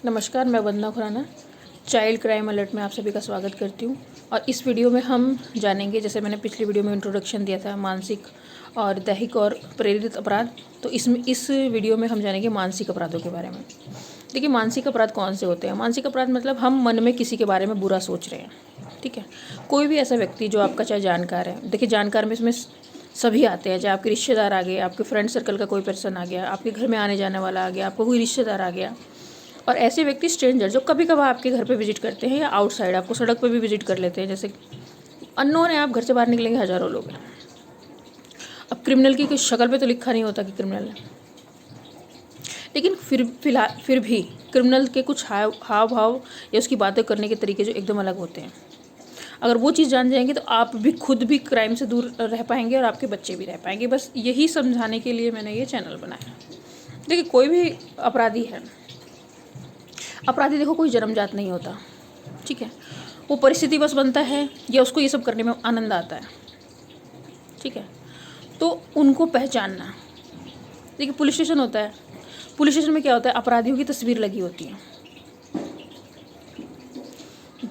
नमस्कार, मैं वंदना Khurana child crime alert में आप सभी का स्वागत करती हूँ। और इस वीडियो में हम जानेंगे, जैसे मैंने पिछली वीडियो में इंट्रोडक्शन दिया था, मानसिक और दैहिक और प्रेरित अपराध। तो इस वीडियो में हम जानेंगे मानसिक अपराधों के बारे में। देखिए, मानसिक अपराध कौन से होते हैं। मानसिक अपराध मतलब हम मन में किसी के बारे में बुरा सोच रहे हैं, ठीक है। कोई भी ऐसा व्यक्ति जो आपका चाहे जानकार है, देखिए जानकार में इसमें सभी आते हैं, चाहे आपके रिश्तेदार आ गए, आपके फ्रेंड सर्कल का कोई पर्सन आ गया, आपके घर में आने जाने वाला आ गया, आपको कोई रिश्तेदार आ गया, और ऐसे व्यक्ति स्ट्रेंजर जो कभी कभार आपके घर पे विजिट करते हैं या आउटसाइड आपको सड़क पे भी विजिट कर लेते हैं। जैसे अननोन है, आप घर से बाहर निकलेंगे हज़ारों लोग हैं। अब क्रिमिनल की कोई शक्ल पे तो लिखा नहीं होता कि क्रिमिनल है, लेकिन फिर भी क्रिमिनल के कुछ हाव भाव या उसकी बातें करने के तरीके जो एकदम अलग होते हैं। अगर वो चीज़ जान जाएंगे तो आप भी खुद भी क्राइम से दूर रह पाएंगे और आपके बच्चे भी रह पाएंगे। बस यही समझाने के लिए मैंने ये चैनल बनाया। देखिए, कोई भी अपराधी है, अपराधी देखो कोई जन्मजात नहीं होता, ठीक है। वो परिस्थिति बस बनता है या उसको ये सब करने में आनंद आता है, ठीक है। तो उनको पहचानना, देखिए पुलिस स्टेशन होता है, पुलिस स्टेशन में क्या होता है, अपराधियों की तस्वीर लगी होती है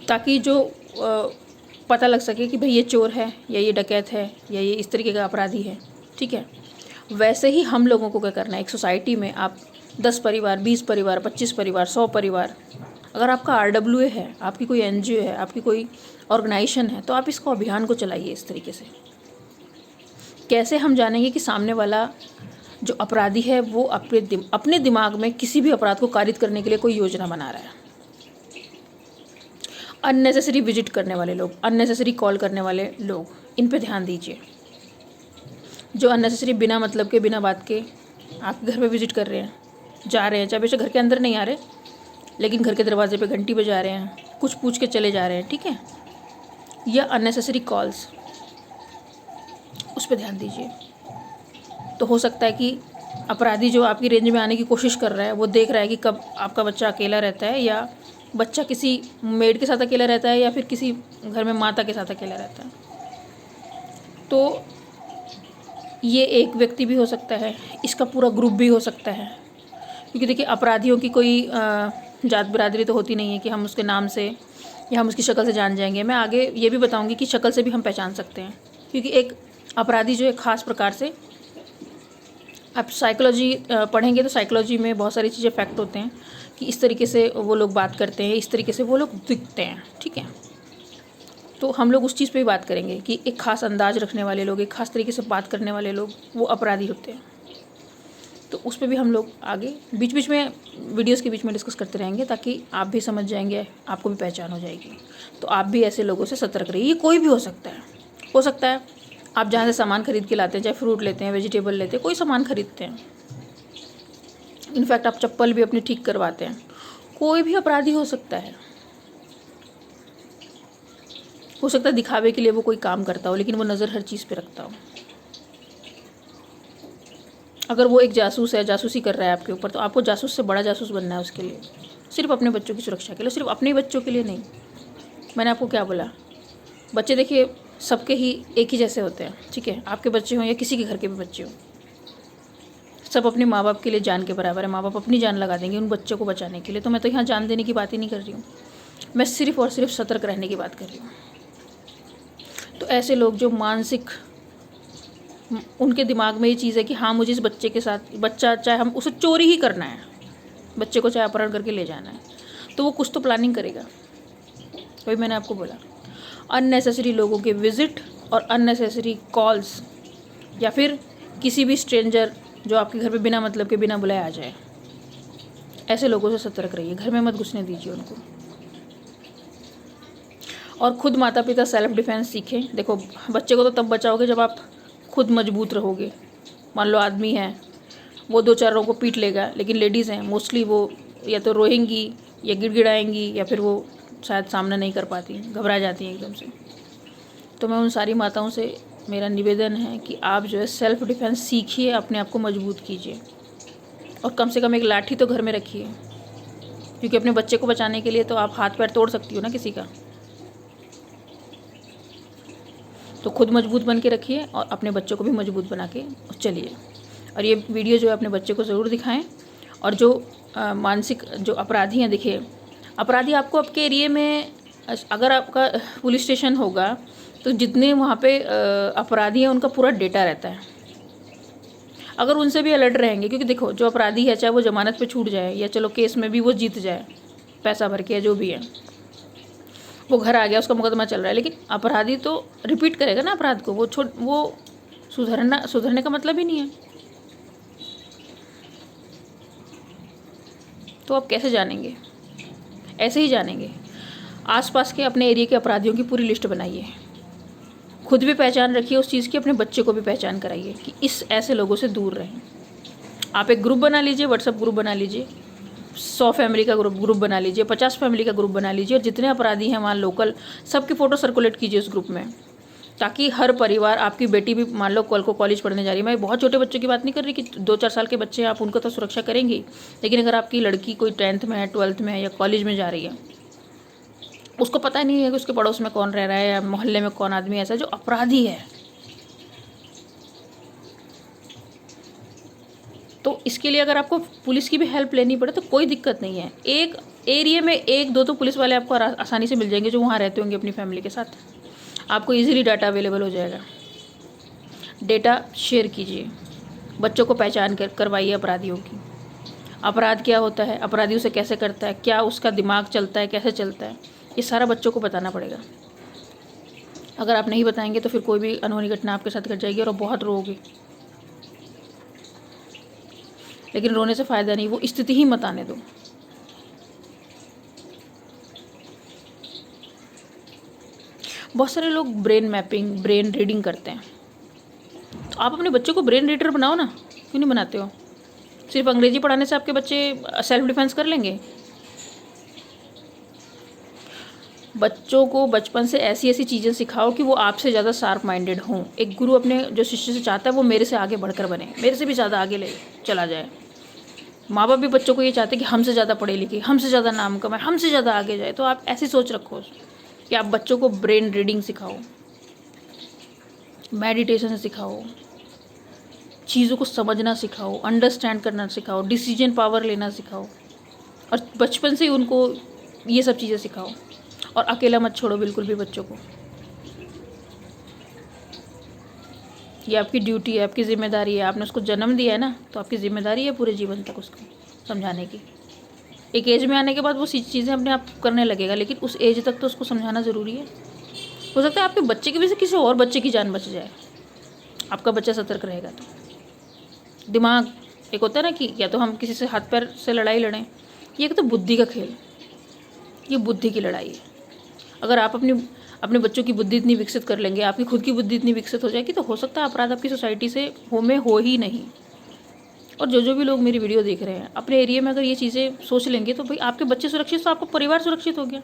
ताकि जो पता लग सके कि भाई ये चोर है या ये डकैत है या ये इस तरीके का अपराधी है, ठीक है। वैसे ही हम लोगों को क्या करना है, एक सोसाइटी में आप 10 परिवार, 20 परिवार, 25 परिवार, 100 परिवार, अगर आपका RWA है, आपकी कोई NGO है, आपकी कोई ऑर्गेनाइजेशन है, तो आप इसको अभियान को चलाइए इस तरीके से। कैसे हम जानेंगे कि सामने वाला जो अपराधी है वो अपने दिमाग में किसी भी अपराध को कारित करने के लिए कोई योजना बना रहा है। अननेसेसरी विजिट करने वाले लोग, अननेसेसरी कॉल करने वाले लोग, इन पे ध्यान दीजिए। जो अननेसेसरी बिना मतलब के, बिना बात के आपके घर पे विजिट कर रहे हैं, जा रहे हैं, चाहे बेशक घर के अंदर नहीं आ रहे, लेकिन घर के दरवाजे पे घंटी बजा रहे हैं, कुछ पूछ के चले जा रहे हैं, ठीक है। या अननेसेसरी कॉल्स, उस पर ध्यान दीजिए। तो हो सकता है कि अपराधी जो आपकी रेंज में आने की कोशिश कर रहा है, वो देख रहा है कि कब आपका बच्चा अकेला रहता है, या बच्चा किसी मेड के साथ अकेला रहता है, या फिर किसी घर में माता के साथ अकेला रहता है। तो ये एक व्यक्ति भी हो सकता है, इसका पूरा ग्रुप भी हो सकता है, क्योंकि देखिए अपराधियों की कोई जात बिरादरी तो होती नहीं है कि हम उसके नाम से या हम उसकी शक्ल से जान जाएंगे। मैं आगे ये भी बताऊंगी कि शक्ल से भी हम पहचान सकते हैं, क्योंकि एक अपराधी जो है ख़ास प्रकार से, आप साइकोलॉजी पढ़ेंगे तो साइकोलॉजी में बहुत सारी चीज़ें फैक्ट होते हैं कि इस तरीके से वो लोग बात करते हैं, इस तरीके से वो लोग दिखते हैं, ठीक है। तो हम लोग उस चीज़ पे भी बात करेंगे कि एक ख़ास अंदाज रखने वाले लोग, एक ख़ास तरीके से बात करने वाले लोग, वो अपराधी होते हैं। तो उस पर भी हम लोग आगे बीच बीच में वीडियोस के बीच में डिस्कस करते रहेंगे, ताकि आप भी समझ जाएंगे, आपको भी पहचान हो जाएगी। तो आप भी ऐसे लोगों से सतर्क रहिए। ये कोई भी हो सकता है, हो सकता है आप जहाँ से सामान खरीद के लाते हैं, चाहे फ्रूट लेते हैं, वेजिटेबल लेते हैं, कोई सामान खरीदते हैं, इनफैक्ट आप चप्पल भी अपनी ठीक करवाते हैं, कोई भी अपराधी हो सकता है। हो सकता है दिखावे के लिए वो कोई काम करता हो, लेकिन वो नज़र हर चीज़ पे रखता हो। अगर वो एक जासूस है, जासूसी कर रहा है आपके ऊपर, तो आपको जासूस से बड़ा जासूस बनना है उसके लिए, सिर्फ अपने बच्चों की सुरक्षा के लिए, सिर्फ अपने बच्चों के लिए नहीं। मैंने आपको क्या बोला, बच्चे देखिए सबके ही एक ही जैसे होते हैं, ठीक है। आपके बच्चे हों या किसी के घर के भी बच्चे हों, सब अपने माँ बाप के लिए जान के बराबर है। माँ बाप अपनी जान लगा देंगे उन बच्चों को बचाने के लिए। तो मैं तो यहाँ जान देने की बात ही नहीं कर रही हूँ, मैं सिर्फ और सिर्फ सतर्क रहने की बात कर रही हूँ। तो ऐसे लोग जो मानसिक, उनके दिमाग में ये चीज़ है कि हाँ मुझे इस बच्चे के साथ, बच्चा चाहे हम उसे चोरी ही करना है, बच्चे को चाहे अपहरण करके ले जाना है, तो वो कुछ तो प्लानिंग करेगा। वही मैंने आपको बोला, अननेसेसरी लोगों के विज़िट और अननेसेसरी कॉल्स, या फिर किसी भी स्ट्रेंजर जो आपके घर पे बिना मतलब के, बिना बुलाए आ जाए, ऐसे लोगों से सतर्क रहिए। घर में मत घुसने दीजिए उनको। और खुद माता पिता सेल्फ डिफेंस सीखें। देखो, बच्चे को तो तब बचाओगे जब आप खुद मजबूत रहोगे। मान लो आदमी है, वो 2-4 लोगों को पीट लेगा, लेकिन लेडीज़ हैं मोस्टली, वो या तो रोएंगी या गिड़गिड़ाएंगी, या फिर वो शायद सामना नहीं कर पाती, घबरा जाती हैं एकदम से। तो मैं उन सारी माताओं से मेरा निवेदन है कि आप जो है सेल्फ डिफेंस सीखिए, अपने आप को मजबूत कीजिए, और कम से कम एक लाठी तो घर में रखिए, क्योंकि अपने बच्चे को बचाने के लिए तो आप हाथ पैर तोड़ सकती हो ना किसी का। तो खुद मजबूत बन के रखिए और अपने बच्चों को भी मजबूत बना के चलिए। और ये वीडियो जो है अपने बच्चे को ज़रूर दिखाएं, और जो मानसिक जो अपराधी हैं, देखिए अपराधी आपको आपके एरिए में, अगर आपका पुलिस स्टेशन होगा तो जितने वहाँ पे अपराधी हैं उनका पूरा डेटा रहता है। अगर उनसे भी अलर्ट रहेंगे, क्योंकि देखो जो अपराधी है चाहे वो जमानत पे छूट जाए या चलो केस में भी वो जीत जाए पैसा भर के या जो भी है, वो घर आ गया, उसका मुकदमा चल रहा है, लेकिन अपराधी तो रिपीट करेगा ना अपराध को। वो सुधरने का मतलब ही नहीं है। तो आप कैसे जानेंगे? ऐसे ही जानेंगे। आसपास के अपने एरिया के अपराधियों की पूरी लिस्ट बनाइए, खुद भी पहचान रखिए उस चीज़ की, अपने बच्चे को भी पहचान कराइए कि इस ऐसे लोगों से दूर रहें। आप एक ग्रुप बना लीजिए, व्हाट्सएप ग्रुप बना लीजिए, 100 फैमिली का ग्रुप बना लीजिए, 50 फैमिली का ग्रुप बना लीजिए, और जितने अपराधी हैं वहाँ लोकल सबकी फ़ोटो सर्कुलेट कीजिए उस ग्रुप में, ताकि हर परिवार, आपकी बेटी भी मान लो कल को कॉलेज पढ़ने जा रही है, मैं बहुत छोटे बच्चों की बात नहीं कर रही कि 2-4 साल के बच्चे हैं, आप उनको तो सुरक्षा करेंगी, लेकिन अगर आपकी लड़की कोई 10th में है, 12th में है या कॉलेज में जा रही है, उसको पता नहीं है कि उसके पड़ोस में कौन रह रहा है या मोहल्ले में कौन आदमी ऐसा जो अपराधी है, तो इसके लिए अगर आपको पुलिस की भी हेल्प लेनी पड़े तो कोई दिक्कत नहीं है। एक एरिया में 1-2 तो पुलिस वाले आपको आसानी से मिल जाएंगे जो वहाँ रहते होंगे अपनी फैमिली के साथ। आपको इजीली डाटा अवेलेबल हो जाएगा। डेटा शेयर कीजिए, बच्चों को पहचान करवाइए अपराधियों की। अपराध क्या होता है, अपराधी उसे कैसे करता है, क्या उसका दिमाग चलता है, कैसे चलता है, ये सारा बच्चों को बताना पड़ेगा। अगर आप नहीं बताएंगे तो फिर कोई भी अनहोनी घटना आपके साथ घट जाएगी और बहुत रोओगे। लेकिन रोने से फ़ायदा नहीं, वो स्थिति ही मत आने दो। बहुत सारे लोग ब्रेन मैपिंग, ब्रेन रीडिंग करते हैं, तो आप अपने बच्चे को ब्रेन रीडर बनाओ ना, क्यों नहीं बनाते हो? सिर्फ अंग्रेजी पढ़ाने से आपके बच्चे सेल्फ डिफेंस कर लेंगे? बच्चों को बचपन से ऐसी ऐसी चीज़ें सिखाओ कि वो आपसे ज़्यादा शार्प माइंडेड हों। एक गुरु अपने जो शिष्य से चाहता है वो मेरे से आगे बढ़कर बने, मेरे से भी ज़्यादा आगे ले चला जाए। माँ बाप भी बच्चों को ये चाहते हैं कि हमसे ज़्यादा पढ़े लिखे, हमसे ज़्यादा नाम कमाए, हमसे ज़्यादा आगे जाए। तो आप ऐसी सोच रखो कि आप बच्चों को ब्रेन रीडिंग सिखाओ, मेडिटेशन सिखाओ, चीज़ों को समझना सिखाओ, अंडरस्टैंड करना सिखाओ, डिसीजन पावर लेना सिखाओ, और बचपन से ही उनको ये सब चीज़ें सिखाओ। और अकेला मत छोड़ो बिल्कुल भी बच्चों को। ये आपकी ड्यूटी है, आपकी जिम्मेदारी है। आपने उसको जन्म दिया है ना, तो आपकी जिम्मेदारी है पूरे जीवन तक उसको समझाने की। एक एज में आने के बाद वो चीज़ें अपने आप करने लगेगा, लेकिन उस एज तक तो उसको समझाना ज़रूरी है। हो सकता है आपके बच्चे की वजह से किसी और बच्चे की जान बच जाए, आपका बच्चा सतर्क रहेगा तो। दिमाग एक होता है ना कि या तो हम किसी से हाथ पैर से लड़ाई लड़ें, ये एक तो बुद्धि का खेल, ये बुद्धि की लड़ाई है। अगर आप अपने बच्चों की बुद्धि इतनी विकसित कर लेंगे, आपकी खुद की बुद्धि इतनी विकसित हो जाएगी, तो हो सकता है अपराध आपकी सोसाइटी से हो ही नहीं। और जो भी लोग मेरी वीडियो देख रहे हैं, अपने एरिया में अगर ये चीज़ें सोच लेंगे तो भाई आपके बच्चे सुरक्षित, तो आपका परिवार सुरक्षित हो गया।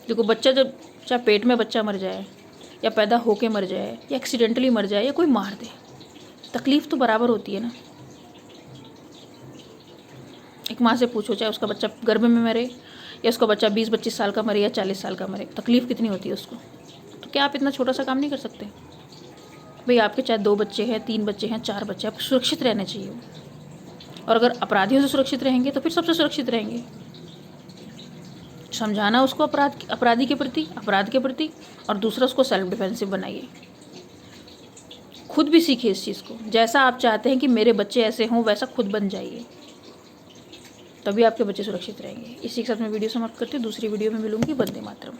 देखो बच्चा जब चाहे पेट में बच्चा मर जाए या पैदा होके मर जाए या एक्सीडेंटली मर जाए या कोई मार दे, तकलीफ़ तो बराबर होती है ना। एक माँ से पूछो, चाहे उसका बच्चा गर्भ में मरे या उसका बच्चा 20-25 साल का मरे या 40 साल का मरे, तकलीफ़ कितनी होती है उसको। तो क्या आप इतना छोटा सा काम नहीं कर सकते? भाई आपके चाहे 2 बच्चे हैं, 3 बच्चे हैं, 4 बच्चे, आप सुरक्षित रहने चाहिए। और अगर अपराधियों से सुरक्षित रहेंगे तो फिर सबसे सुरक्षित रहेंगे। समझाना उसको अपराधी के प्रति, अपराध के प्रति, और दूसरा उसको सेल्फ डिफेंसिव बनाइए। खुद भी सीखिए इस चीज़ को। जैसा आप चाहते हैं कि मेरे बच्चे ऐसे हों, वैसा खुद बन जाइए, तभी आपके बच्चे सुरक्षित रहेंगे। इसी के साथ मैं वीडियो समाप्त करती हूँ। दूसरी वीडियो में मिलूंगी। वंदे मातरम।